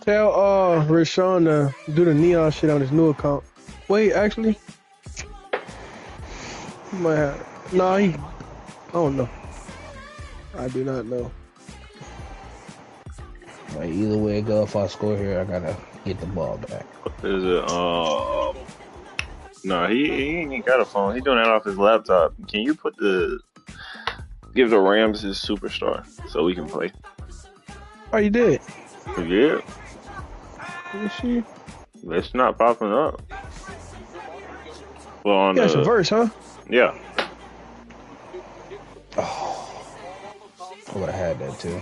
Tell Rashawn to do the neon shit on his new account. Wait, actually, he might have. Nah, I don't know. I do not know. Like, either way it go, if I score here, I gotta get the ball back. Is it? No, he ain't got a phone. He doing that off his laptop. Can you give the Rams his superstar so we can play? Oh, you did? Yeah. Let me see. It's not popping up. Well, on That's a verse, huh? Yeah. Oh, I would have had that too.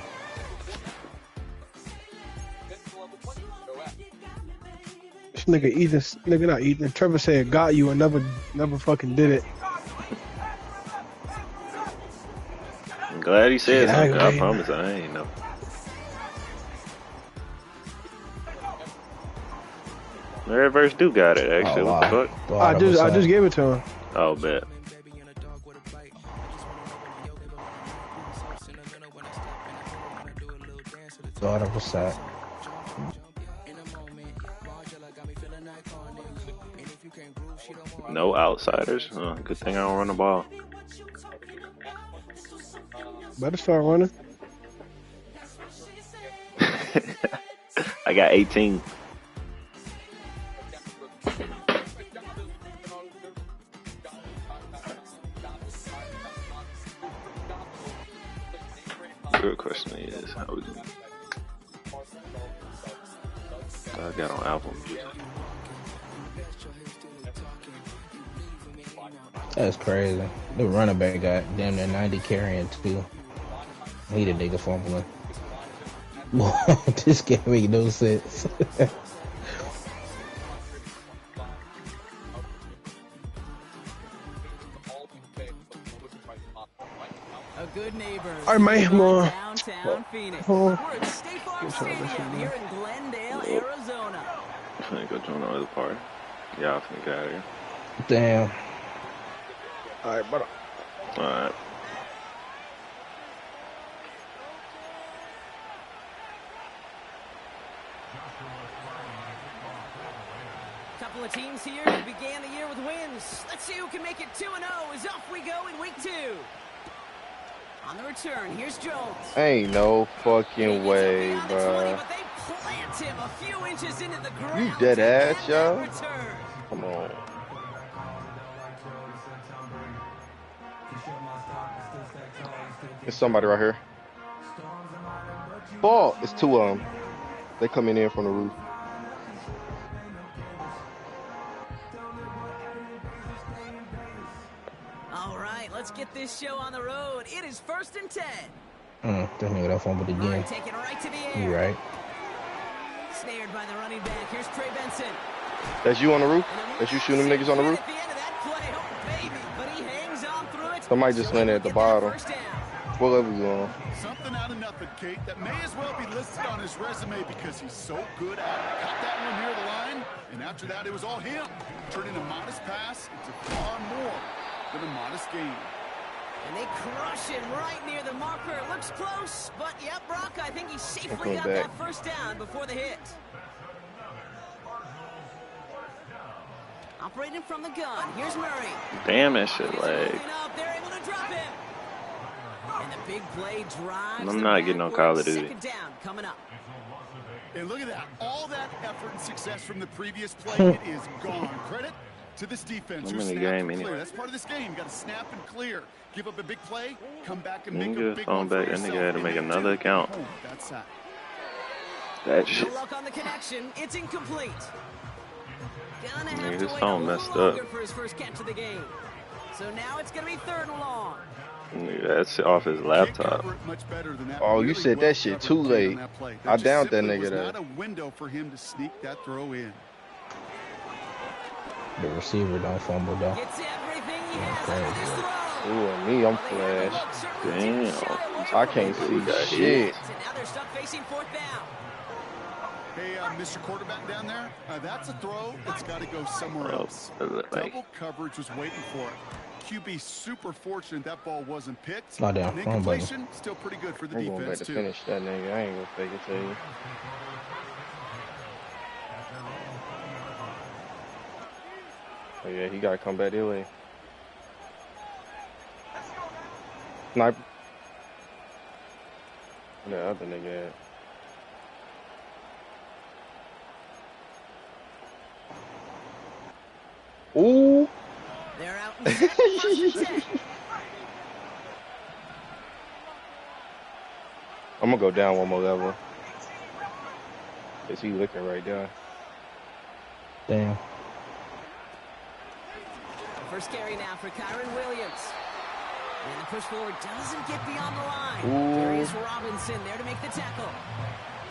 This nigga not Ethan. Trevor said got you and never fucking did it. I'm glad he said something. I man. promise I ain't know. Every verse do got it actually. Oh, wow. What the fuck? I just gave it to him. Oh, bet. Thought of a sack. No outsiders. Good thing I don't run the ball. Better start running. I got 18. Good question is how we doing? I got on album music. That's crazy. The running back got damn near 90 carrying too. He the nigga fumbling. This can't make no sense. All right, man. Come on. Downtown Phoenix. Oh. We're at State Farm Stadium here in Glendale, Arizona. I'm finna go join the other party. Yeah, I'm finna get out of here. Damn. All right, brother. Alright. Couple of teams here who began the year with wins. Let's see who can make it 2-0 as off we go in week 2. On the return, here's Jones. Ain't no fucking way, bro. You dead ass, yo. Come on. There's somebody right here. Ball. It's two of them. They coming in from the roof. All right, let's get this show on the road. It is 1st and 10. That nigga that fumbled again. Take it right to the air. You right. Snared by the running back. Here's Trey Benson. That's you on the roof? That's you shooting them niggas on the roof? At the end of that play, oh baby, but he hangs on through it. Somebody just landed at the bottom. What level you on? Something out of nothing, Kate, that may as well be listed on his resume because he's so good at it. Caught that one near the line, and after that, it was all him. Turning a modest pass into far more than a modest gain. And they crush it right near the marker. Looks close, but yep, Brock, I think he safely got that first down before the hit. Operating from the gun, here's Murray. Damn, that shit lag. They're able to drop him. And the big play drives. I'm not getting on Call of Duty. Second down coming up. And look at that. All that effort and success from the previous play, it is gone. Credit to this defense. I'm in the game anyway. That's part of this game. You got to snap and clear. Give up a big play, come back and You make can a get big phone one back. for That yourself. nigga had to make another account. That's that. That shit. Good luck on the connection. It's incomplete. Gonna have Nigga, to his wait phone a messed little longer up. for his first catch of the game. So now it's gonna be 3rd and long. Nigga, that's off his laptop. Oh, you said that shit too late. I downed that nigga there. Not a window for him to sneak that throw in. The receiver don't fumble though. Gets everything he has out of this throw. Ooh, and me, I'm flash. Damn. I can't see shit. And now they're stuck facing 4th down. Hey, Mr. Quarterback down there, that's a throw that's got to go somewhere else. Double coverage was waiting for it. QB super fortunate that ball wasn't picked. Not down. Incompletion, still pretty good for the I'm going back defense to too. finish that nigga. I ain't gonna fake it to you. Oh yeah, he gotta come back that way. Sniper. Where the other nigga at? Ooh. They're out and set. First and 10. I'm gonna go down one more level. Cause he looking right there. Damn. First carry now for Kyron Williams. And the push forward doesn't get beyond the line. Ooh. Darius Robinson there to make the tackle.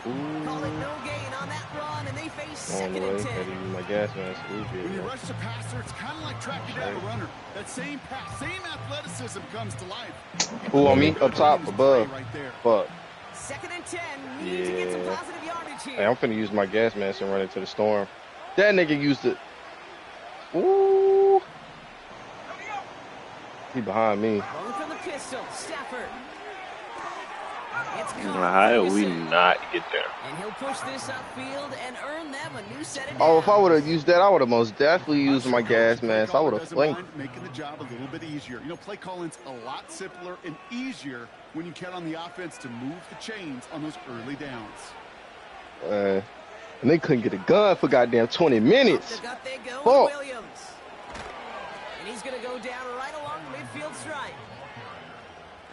Ooh. Call it no gain on that run, and they face On the second way. and Gotta 10. use my gas mask. When you rush the passer, it's kind of like tracking down a runner. That same pass, same athleticism comes to life. Who on me? Up top, above. Right there. Fuck. Second and 10. Need to get some Yeah. positive yardage here. Hey, I'm finna use my gas mask and run into the storm. That nigga used it. Ooh. He behind me. Going from the pistol, Stafford. It's caught. How did we Ferguson. not get there? And he'll push this upfield and earn them a new set of Oh, if I downs. would have used that, I would have most definitely used my gas mask. I would have Doesn't flanked. mind making the job a little bit easier. You know, play calling's a lot simpler and easier when you count on the offense to move the chains on those early downs. And they couldn't get a gun for goddamn 20 minutes. The gut they go Fuck. with Williams. And he's going to go down right along the midfield stripe.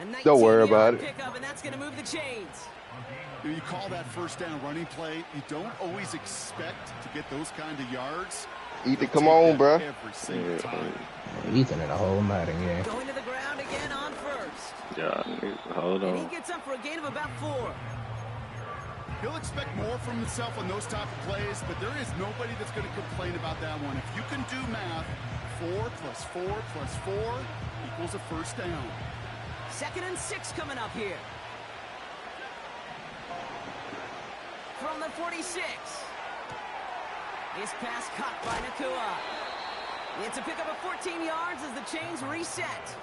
A Don't worry 19-yard about it. Pickup, and that's going to move the chains. You call that first down running play. You don't always expect to get those kind of yards. Ethan, come on, bro. Every single time. Ethan in a whole nother game. Going to the ground again on first. Yeah, hold And he on. gets up for a gain of about 4. He'll expect more from himself on those type of plays, but there is nobody that's going to complain about that one. If you can do math, 4 plus 4 plus 4 equals a first down. Second and 6 coming up here. From the 46. This pass caught by Nakua. It's a pickup of 14 yards as the chains reset.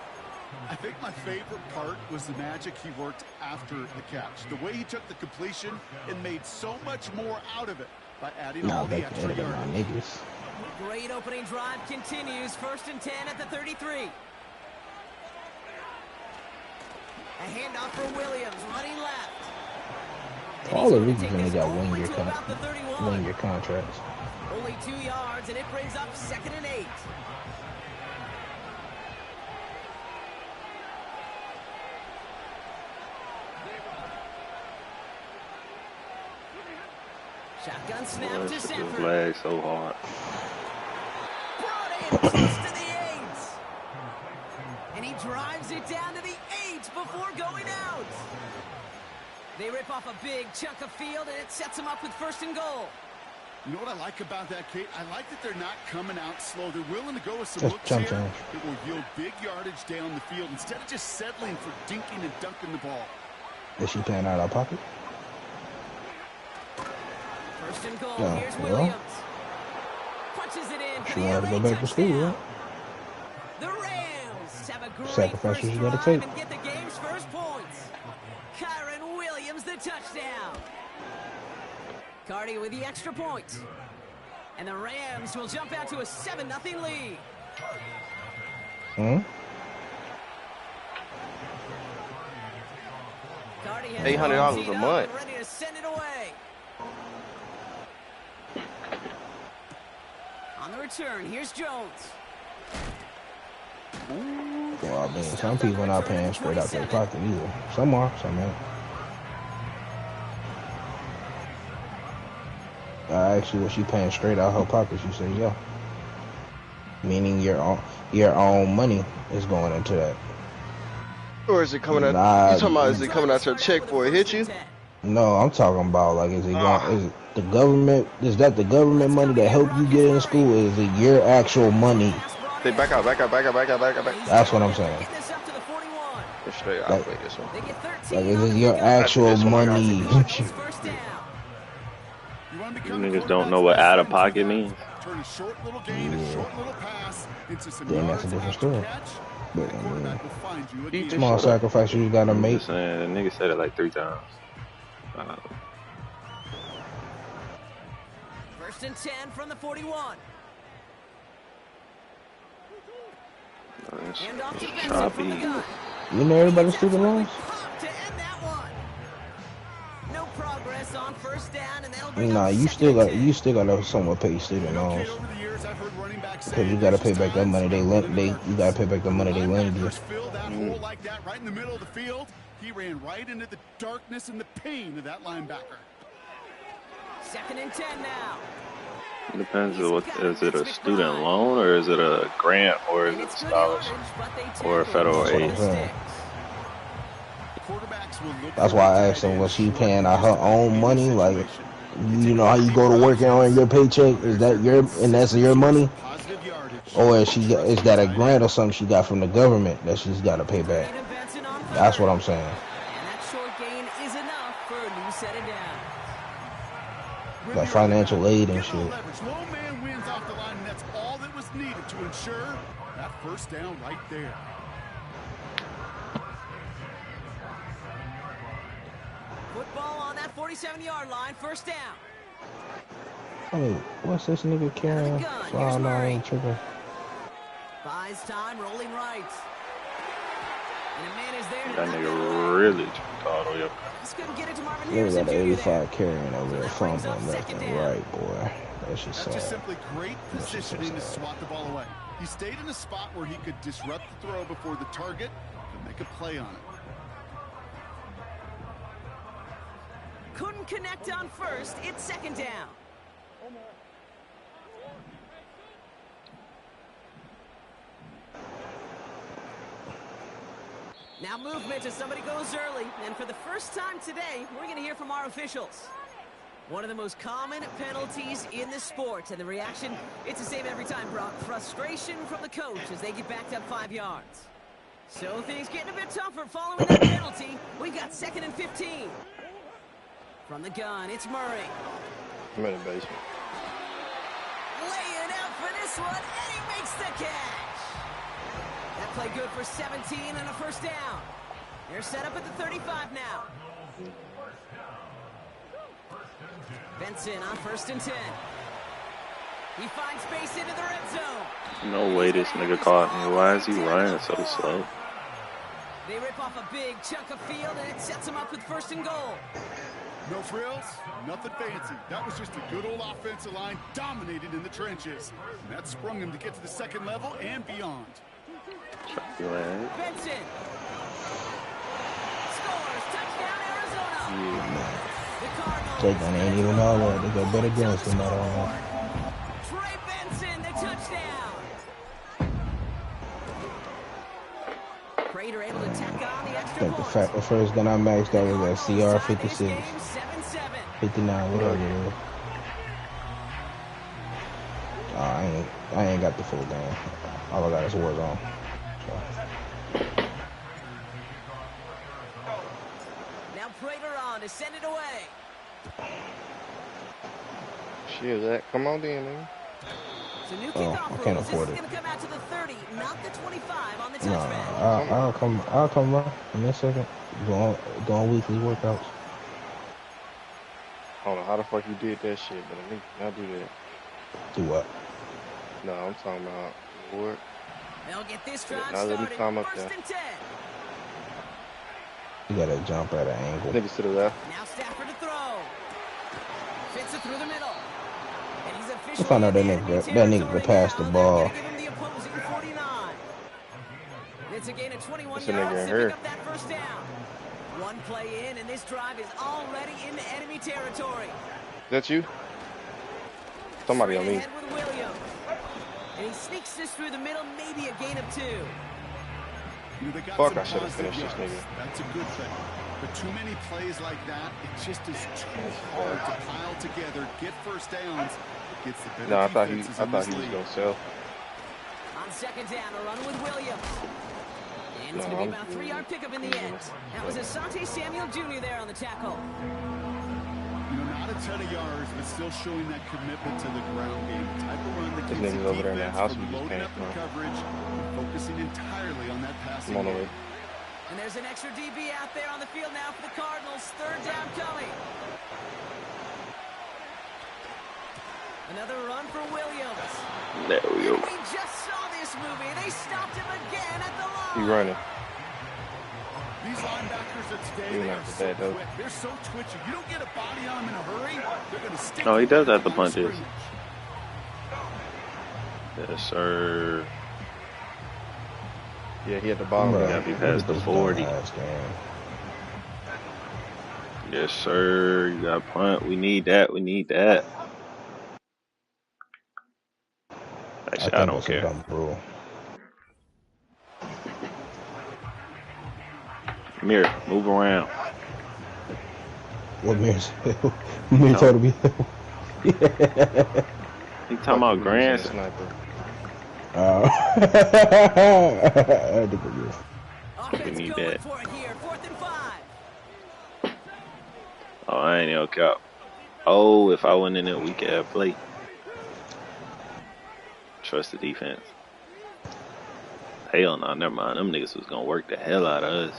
I think my favorite part was the magic he worked after the catch. The way he took the completion and made so much more out of it by adding No, all the they extra can my yards. niggas. Great opening drive continues. First and 10 at the 33. A handoff for Williams, running left. And All he's the going to rookies take only this got all the way 1 year to about the 31. 1 year contracts. Only 2 yards, and it brings up second and 8. Shotgun snap to This Sanford. lag so hard. Brought in close to the 8. And he drives it down to the 8 before going out. They rip off a big chunk of field, and it sets them up with first and goal. You know what I like about that, Kate? I like that they're not coming out slow. They're willing to go with some That's looks jump here change. that will yield big yardage down the field instead of just settling for dinking and dunking the ball. Is she playing out of pocket? First and goal. Yeah, Here's well. Williams. Punches it in for She the wanted to LA go back to school, touchdown. right? The Rams have a great Sacrifice first you gotta drive take. and get the game's first points. Kyron Williams, the touchdown. Cardi with the extra point. And the Rams will jump out to a 7-0 lead. Cardi has $800 teed a up month. and ready to send it away. On the return, here's Jones. Well, I mean, some people not paying straight out their pocket either. Some are, some ain't. I asked you was she paying straight out her pocket. She said, yeah. Meaning your own money is going into that. Or is it coming out? Nah. You talking about is it coming out your check before it hit you? No, I'm talking about like, is it going? Is it the government? Is that the government money that help you get in school? Or is it your actual money? They back out. That's what I'm saying. Getting this up to the 41. It's straight out. Like- Wait, this one. They get 13 Like, is on it the your pickup. actual This one I got money? It's first down. You wanna You become a niggas don't know what quarterback, out of pocket means. turn a short little gain, a short little pass into some Then that's a yards different after story. catch. But, The I mean, quarterback will find you He again. just- small Shut up. sacrifice you gotta I'm make. just saying, the nigga said it like 3 times. First and 10 from the 41. Hand off to It's Benson from the choppy. gun. You know everybody's stupid loans? Pop to end that one. No progress on first down, and that'll bring Nah, up you second and 10. still gotta somewhat pay student loans. Over the years, I've heard running backs say Cause you gotta there's pay just back that times money you gotta pay back the money they lend you. linebackers fill that hole like that right in the middle of the field. He ran right into the darkness and the pain of that linebacker. Second and 10 now. It depends on what, is it a student loan or is it a grant or is it a scholarship or a federal aid? That's why I asked him, was she paying out her own money? Like, you know how you go to work and earn your paycheck? Is that that's your money? Or is that a grant or something she got from the government that she's got to pay back? That's what I'm saying. And that short gain is enough for a new set of downs. Got financial aid and shit. Low man wins off the line, and that's all that was needed to ensure that first down right there. Football on that 47-yard line, first down. Hey, what's this nigga carrying? So I know I ain't tripping. Buys time, rolling right. And a man is there. That nigga really jumped all the way up. Just couldn't get it to Marvin Nigga Harrison got Jr. an there. 85 carrying over there, fumbling left and right, boy. That's just That's just sad. simply great positioning to swat the ball away. He stayed in a spot where he could disrupt the throw before the target and make a play on it. Couldn't connect on first. It's second down. Now movement as somebody goes early. And for the first time today, we're going to hear from our officials. One of the most common penalties in the sport. And the reaction, it's the same every time, Brock. Frustration from the coach as they get backed up 5 yards. So things getting a bit tougher following that penalty. We've got second and 15. From the gun, it's Murray. I'm in the basement. Laying out for this one, and he makes the catch. That play good for 17 and a first down. They're set up at the 35 now. Benson on first and 10. He finds space into the red zone. No way this nigga caught me. Why is he running so slow? They rip off a big chunk of field, and it sets them up with first and goal. No frills, nothing fancy. That was just a good old offensive line dominated in the trenches. And that sprung him to get to the second level and beyond. Benson scores, touchdown Arizona. The Cardinals. Taking ain't even all that. They got better guns than that on that. Trey Benson, the touchdown. Prater able to tack on the I extra think point. the first gun I maxed out was that CR 56, 7-7. 59, whatever it is. I ain't got the full game. All I got is Warzone. So. Now Prater on to send it away. Shit, that. Come on then, man. So new I kickoff can't rules. afford This is it. going to come out to the 30, not the 25 on the No, touchback. I'll come by in a second. Doing weekly workouts. I don't know how the fuck you did that shit, but let me not do that. Do what? No, I'm talking about work. They'll get this drive Now let me started. climb up First there. and 10. You gotta jump at an angle. Niggas to the left. Now Stafford to throw. Fits it through the middle. And he's I officially found out in that nigga could pass the now. ball. They're gonna give him the opposing 49. It's a gain of 21 That's a nigga yards in to here. pick up that first down. One play in, and this drive is already into enemy territory. That you? Somebody on Straight me. ahead with Williams. And he sneaks this through the middle, maybe a gain of 2. You know, they got Fuck, some I should've positive finished this yards. nigga. That's a good thing. But too many plays like that, it just is too hard to pile together, get first downs. It gets the better No, I thought he defenses was in this league. gonna sell. On second down, a run with Williams. And it's No, going to be I'm about a 3-yard pickup in the end. That was Asante Samuel Jr. there on the tackle. You know, not a ton of yards, but still showing that commitment to the ground game. The type of run that This keeps nigga's the over there in that defense house from we just loading came up in from. coverage and focusing entirely on that passing I'm on the game. way. And there's an extra DB out there on the field now for the Cardinals. Third down coming. Another run for Williams. There we go. And we just saw this movie. They stopped him again at the line. He running. These linebackers of today, He they not are the so bad, though. quick. They're so twitchy. You don't get a body on them in a hurry, they're going to stick. Oh, he does have the the line of punches. scrimmage. Yes, sir. Yeah, he at the bottom. Bro, Gotta be past the 40. Yes, sir. You got to punt. We need that. We need that. Actually, I don't care. Mirror, move around. What Mirror's? Mirror told me. He talking about grandson. Sniper. We need that. For it here. 4th and 5. Oh, I ain't no cap. Oh, if I went in there, we could have played. Trust the defense. Hell no, never mind. Them niggas was gonna work the hell out of us.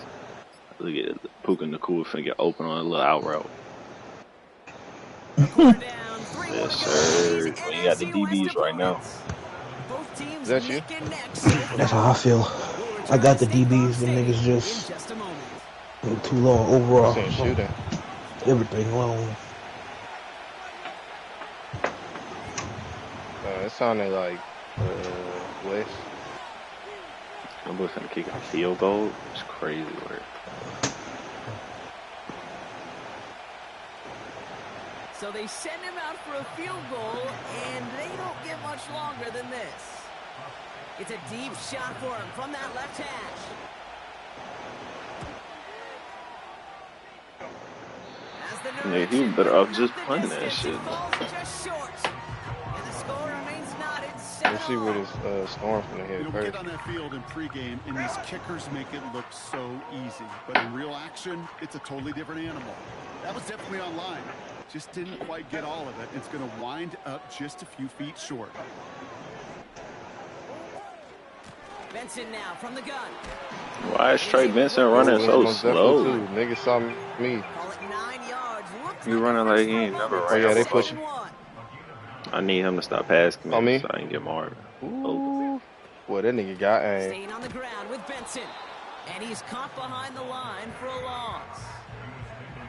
Look at Puka Nakua finna open on a little out route. Yes, sir. We got the DBs right now. Is that you? That's how I feel. I got the DBs. Them niggas just too long overall. Shooting. Everything long. It sounded like West. I'm finna kick a field goal. It's crazy work. So they send him out for a field goal, and they don't get much longer than this. It's a deep shot for him from that left hash. Yeah, he was better off just playing that shit. Let's see what his storm from the head We'll first. get on that field in pregame, and these kickers make it look so easy. But in real action, it's a totally different animal. That was definitely online. Just didn't quite get all of it. It's going to wind up just a few feet short. Benson now from the gun. Why is Trey Benson running so slow? Niggas saw me. Call it 9 yards. Looks You running like he ain't never ran. Oh, yeah, they slow. pushing. I need him to stop passing me, On me? so I can get Marvin. Ooh. Boy, that nigga got aim. Staying on the ground with Benson. And he's caught behind the line for a loss.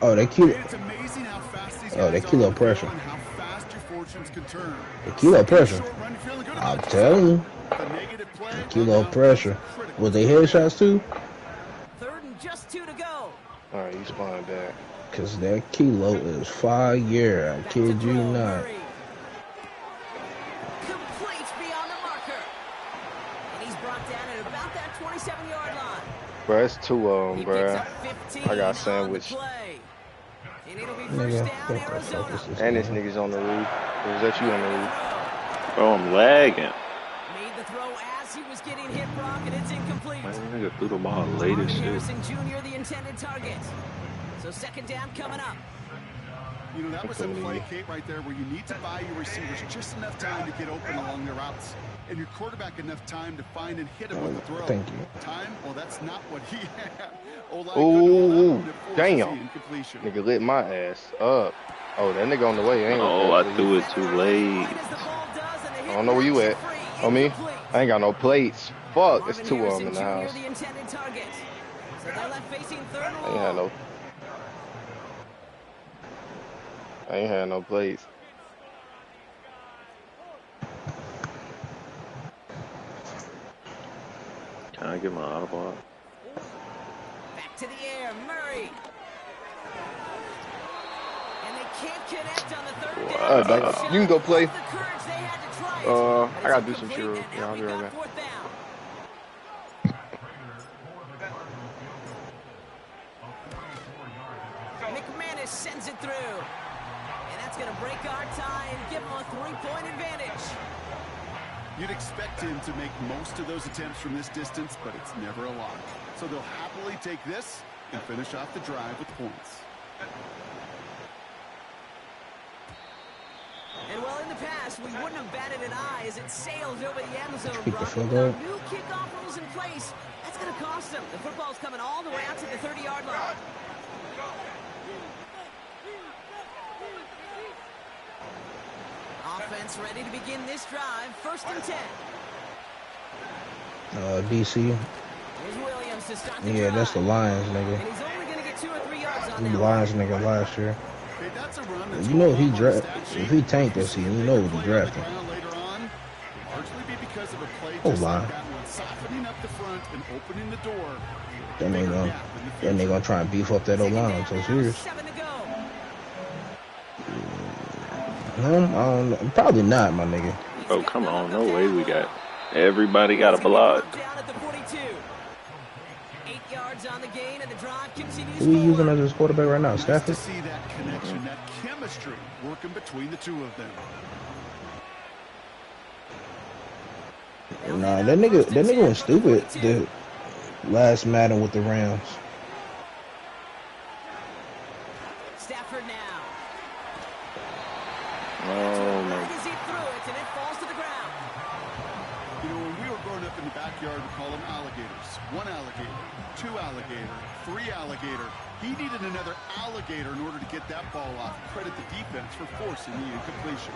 Oh, they keep. It's amazing how fast these Oh, they guys kilo are pressure. and how fast your fortunes can turn. The kilo pressure. Short run, you're feeling good I'm about telling you. yourself. The negative play, Kilo pressure. Was they headshots too? 3rd and just 2 to go. All right, you spawned back. Cause that kilo is fire. I kid you not. Complete beyond the marker. And he's brought down at about that 27-yard line. Bro, it's 2 of them, He bro. picks up 15 I got on the sandwich. play. And it'll be Nigga, first down, Arizona. And this nigga's on the roof. Or is that you on the roof? Bro, I'm lagging. Made the throw as he was getting hit, Brock, and it's incomplete. Man, nigga threw the ball late as shit. Harrison Jr., the intended target. So 2nd down coming up. You know, that was a play, Kate, right there where you need to buy your receivers just enough time to get open along their routes. And your quarterback enough time to find and hit him with the throw. Thank you. Time? Well, that's not what he had. Ooh, damn. Incompletion. Nigga lit my ass up. Oh, that nigga on the way. Ain't Oh, I threw it too late. I don't know where you at. On me? I ain't got no plates. Fuck, it's 2 of them in the house. The intended target. So they're left facing 3rd and I ain't had no. I ain't had no plates. Can I get my audible? Back to the air, Murray. And they can't connect on the 3rd down. You can go play. The courage they had to try it. I gotta do some shit. Yeah, I'll be right back. 4th down. McManus sends it through. And that's going to break our tie and give them a 3-point advantage. You'd expect him to make most of those attempts from this distance, but it's never a lot. So they'll happily take this and finish off the drive with points. And while in the past, we wouldn't have batted an eye as it sails over the end zone, Keep the Brock. field With our goal. new kickoff rules in place, that's going to cost them. The football's coming all the way out to the 30-yard line. Offense ready to begin this drive. 1st and 10. DC. Here's Williams to start the Yeah, drive. that's the Lions, nigga. And he's only going to get 2 or 3 yards on The that Lions one. nigga last year. Okay, that's a run that's You know if he going on the draft, stat if sheet. he tanked You this see a season, you bigger know what he play on the drafting. ground later on. Largely be because of a play Oh, just line. like that one, softening up the front and opening the door. That nigga Bigger gonna, gap in the that future. nigga gonna try and beef up that Second O-line down until now, serious. 7 to go. I don't know. Probably not, my nigga. Oh, come on. No way we got. Everybody got a block. Down at the 42. 8 yards on the gain, and the drive continues Who we using forward. as his quarterback right now? Nice to Stafford? see that connection, that chemistry working between the two of them. Nah, that nigga went stupid the last Madden with the Rams. Stafford now. Oh, my. As he threw it, and it falls to the ground. You know, when we were growing up in the backyard, we call them alligators. 1 alligator, 2 alligator, 3 alligator. He needed another alligator in order to get that ball off. Credit the defense for forcing the incompletion.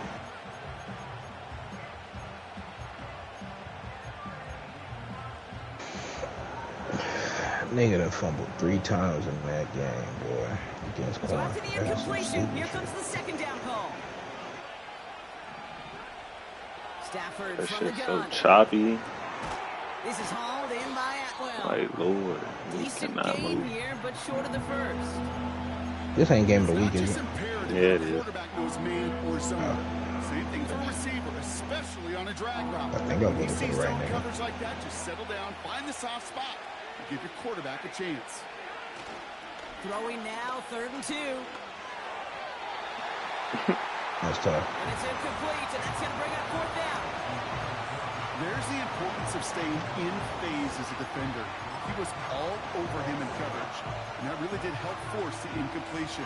Nigga done fumbled 3 times in that game, boy. Against So Corn. after the That's some incompletion, stupid here shit. comes the 2nd down call. Stafford That from the shit's so gun. choppy. This is hauled in by Atwell. Like, Lord. We Decent cannot gain move. here, but short of the first. This ain't game of the It's not week, is just it? imperative Yeah, that it a is. quarterback knows man or zone. Same thing for a receiver, especially on a drag route. I think I'll When you give it see to the right zone nigga. coverage like that, just settle down, find the soft spot, and give your quarterback a chance. Throwing now, 3rd and 2. That's tough. And it's incomplete, and that's going to bring up 4th down. There's the importance of staying in phase as a defender. He was all over him in coverage, and that really did help force the incompletion.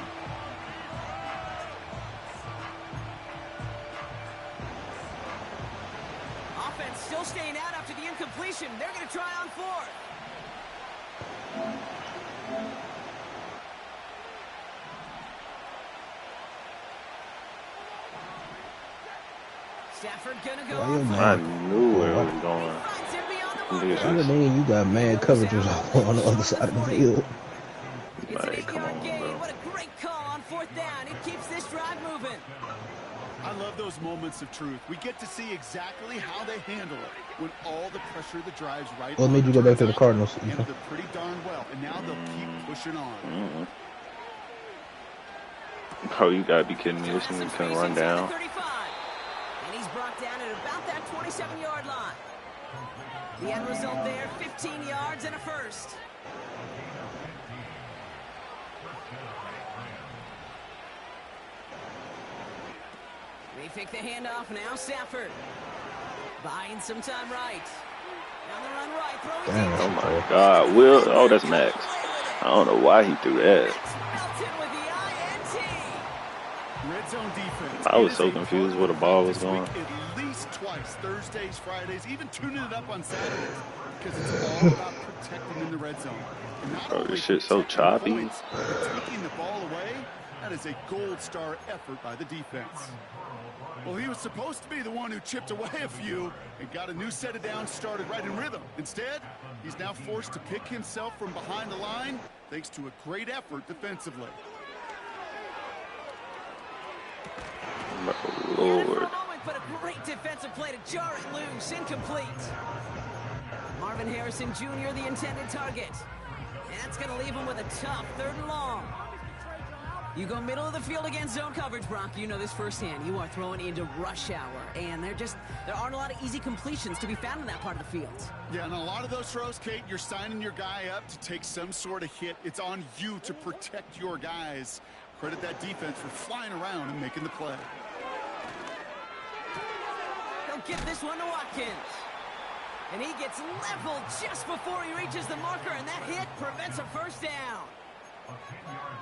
Offense still staying out after the incompletion. They're going to try on 4th. Stafford gonna go Why you off. I mad? knew where it was going. Finds him beyond the Nigga marker. Why the just, nigga you got mad coverages on the other side of the field? It's an like, come 8-yard on, gain. bro. What a great call on 4th down. It keeps this drive moving. I love those moments of truth. We get to see exactly how they handle it when all the pressure that drives right What on made you go back to the turns out. Cardinals? Handled it pretty darn well, and now they'll keep pushing on. Oh, you gotta be kidding me. This Has some nigga can space run inside down. the 35. And he's brought down at about that 27-yard line. The end result there, 15 yards and a first. They fake the handoff now, Stafford. Buying some time right. Down the run right, throwing Damn, deep. Oh my God. Will. Oh, that's Max. I don't know why he threw that. Melton with the INT. Red zone defense. I was It is so a confused part where the of ball was practice going. week at least twice, Thursdays, Fridays, even tuning it up on Saturdays, because it's all about protecting in the red zone. And not Bro, only this shit's so protecting choppy. points, but taking the ball away, that is a gold star effort by the defense. Well, he was supposed to be the one who chipped away a few and got a new set of downs started right in rhythm. Instead, he's now forced to pick himself from behind the line thanks to a great effort defensively. Oh, He had it for a Lord. moment, but a great defensive play to jar it loose. Incomplete. Marvin Harrison Jr., the intended target. And that's going to leave him with a tough 3rd and long. You go middle of the field against zone coverage, Brock. You know this firsthand. You are throwing into rush hour, and there aren't a lot of easy completions to be found in that part of the field. Yeah, and a lot of those throws, Kate, you're signing your guy up to take some sort of hit. It's on you to protect your guys. Credit that defense for flying around and making the play. He'll give this one to Watkins. And he gets leveled just before he reaches the marker, and that hit prevents a first down.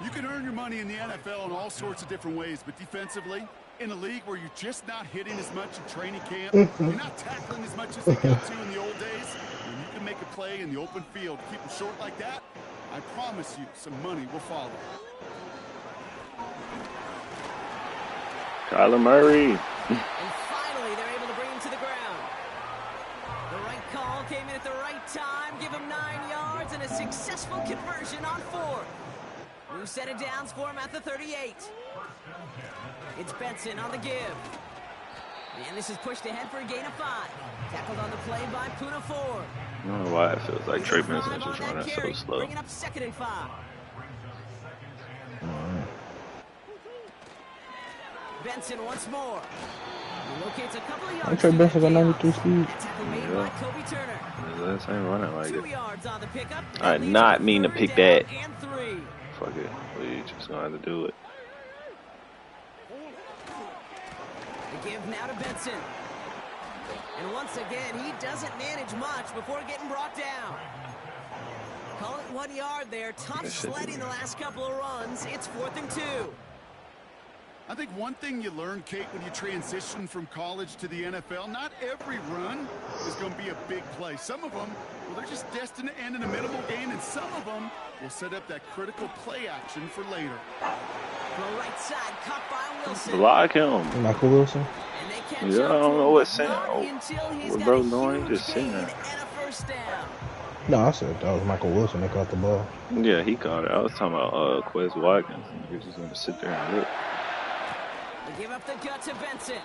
You can earn your money in the NFL in all sorts of different ways, but defensively, in a league where you're just not hitting as much in training camp, you're not tackling as much as they got to in the old days, when you can make a play in the open field, keep them short like that, I promise you some money will follow. Kyler Murray. And finally, they're able to bring him to the ground. The right call came in at the right time, give him 9 yards and a successful conversion on 4. New set of downs for him at the 38. It's Benson on the give. And this is pushed ahead for a gain of 5. Tackled on the play by Puna Ford. I don't know why it feels like Trey Benson just running so slow. Bringing up 2nd and 5. Benson once more. He locates a couple of yards. Trey Benson got 93 speed. Tackle made by Kobe Turner. This ain't running like 2 it. yards on the pickup. I did not mean to pick that. And 3. Fuck it. We just gonna have to do it. The give now to Benson. And once again, he doesn't manage much before getting brought down. Call it 1 yard there. Tough sledding the last couple of runs. It's 4th and 2. I think one thing you learn, Kate, when you transition from college to the NFL, not every run is going to be a big play. Some of them, well, they're just destined to end in a minimal gain, and some of them will set up that critical play action for later. The right side cut by Wilson. Block him. Michael Wilson. And they catch Yeah, I up don't to know him, what's saying. not Oh, until he's what got bro a doing? huge Just sitting gain there. and a 1st down. No, I said that was Michael Wilson that caught the ball. Yeah, he caught it. I was talking about Quez Watkins. He's just gonna sit there and look. They give up the gut to Benson.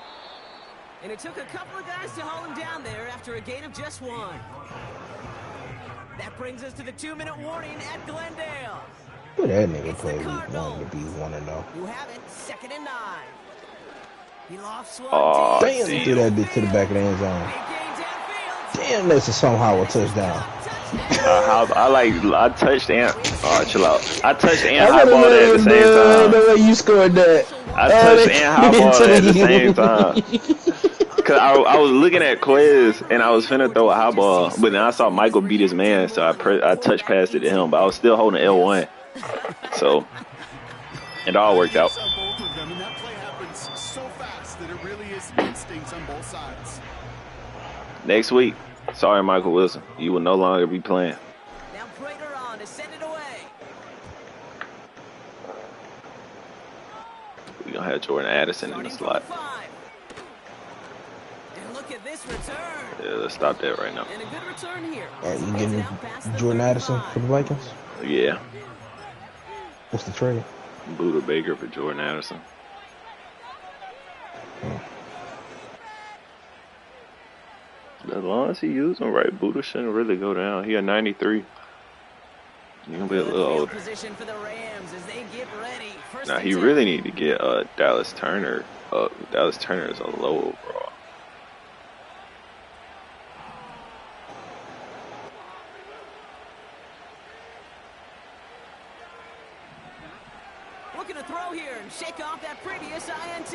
And it took a couple of guys to hold him down there after a gain of just 1. That brings us to the 2-minute warning at Glendale. Look at that nigga It's play the Cardinals. wanting to be 1-0. You have it, 2nd and 9. He lofts one Oh, deep. Damn, he threw that bitch to the back of the end zone. Big gain downfield. Damn, that's somehow a touchdown. I touched and chill out. I touched and I highballed it at the same time. The way you scored that. I touched and highballed it at the same time. Cause I was looking at Quez and I was finna throw a high ball, but then I saw Michael beat his man, so I touched past it to him, but I was still holding L1. So it all worked out. On both of them, and that play happens so fast that it really is instincts on both sides. Next week, sorry Michael Wilson, you will no longer be playing. Now Prater on to send it away. We're gonna have Jordan Addison in the slot. And look at this return. Yeah, let's stop that right now. And a good return here. You getting Jordan Addison for the Vikings? Yeah, What's the trade? Buda Baker for Jordan Addison. As long as he uses him right, Buda shouldn't really go down. He got 93. He gonna be a little older. Position for the Rams as they get ready. First Now and he 10. really need to get Dallas Turner. Dallas Turner is a low overall. Looking to throw here and shake off that previous INT.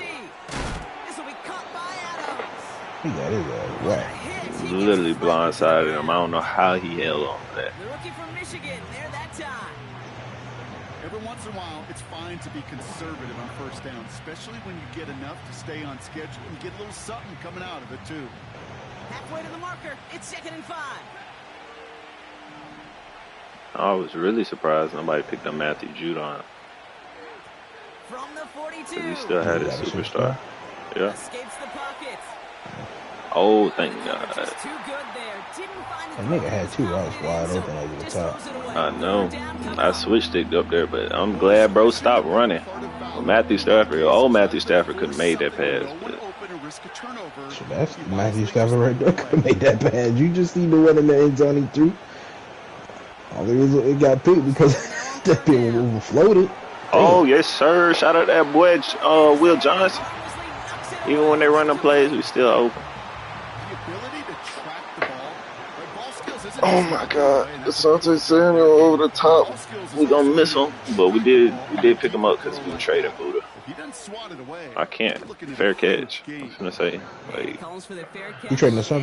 This will be caught by Adams. He got his ass What a whacked. hit. He Literally gets blindsided him. I don't know how he held on to that. the rookie from Michigan there that time. Every once in a while, it's fine to be conservative on 1st down, especially when you get enough to stay on schedule and get a little something coming out of it, too. Halfway to the marker. It's 2nd and 5. I was really surprised nobody picked up Matthew Judon. From the 42. He still had his superstar. Yeah. Escapes the pocket. Oh, thank God. Just too good there. Didn't find That nigga had 2 routes wide open over the Just top. throws it away. I know. I switched it up there, but I'm glad bro stopped running. Well, Matthew Stafford could have made that pass. But Open and risk a turnover. So that's Matthew Stafford right there. Could have made that pass. You just see the one in the end zone he threw. All it is, it got picked because that thing overfloated. oh yes, sir! Shout out that boy, Will Johnson. Even when they run the plays, we still open. The ability to track the ball. Like, ball skills isn't Oh just my about God, the play, and Asante Samuel over the top. We gonna miss him, but we did pick him up because we traded Buda. if he doesn't swat it away, I can't. you're looking at a Fair huge catch. I gain. was gonna say, like. Calls for the fair catch. You trading the Suns?